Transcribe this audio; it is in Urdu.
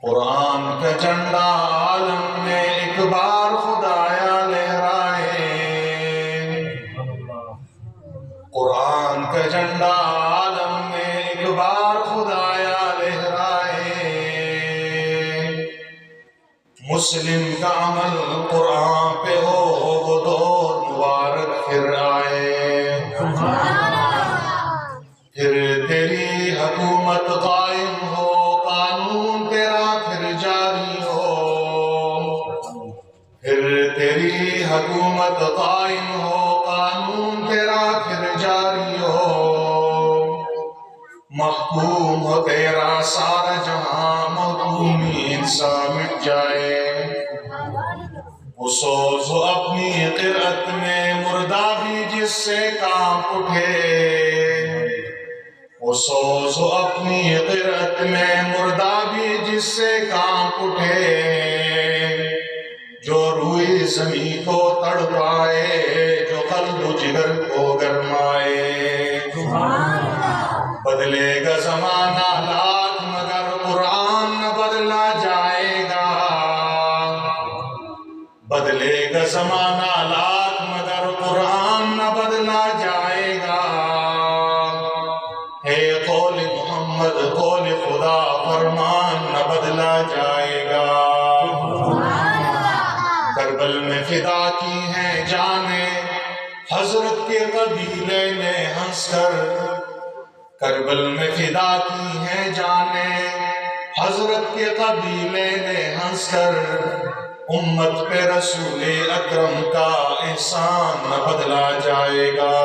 قرآن کا جھنڈا عالم میں ایک بار خدایا لہرائے، قرآن کا جھنڈا عالم میں ایک بار خدایا لہرائے، مسلم کا عمل قرآن پہ ہو وہ دور مبارک پھر آئے، پھر تیری حکومت قائم ہو، قانون تیرا پھر جاری ہو، پھر تیری حکومت قائم ہو، قانون تیرا پھر جاری ہو، محکوم ہو تیرا سارا جہاں، محکومی انسان مٹ جائے، وہ سوز ہو اپنی قرأت میں مردہ بھی جس سے کانپ اٹھے، وہ سوز ہو اپنی قرأت میں مردہ بھی جس سے کانپ اٹھے، جو روئی زمین کو تڑپائے، جو قلب و جگر کو گرمائے، بدلے گا زمانہ لاکھ مگر قرآن نہ بدلا جائے گا، بدلے گا زمانہ لاکھ مگر قرآن نہ بدلا جائے گا، ہے قول محمد قول خدا فرمان نہ بدلا جائے گا، کربل میں فدا کی ہیں جانیں حضرت کے قبیلے نے ہنس کر، کربل میں فدا کی ہیں جانیں حضرت کے قبیلے نے ہنس کر، امت پہ رسول اکرم کا احسان نہ بدلا جائے گا۔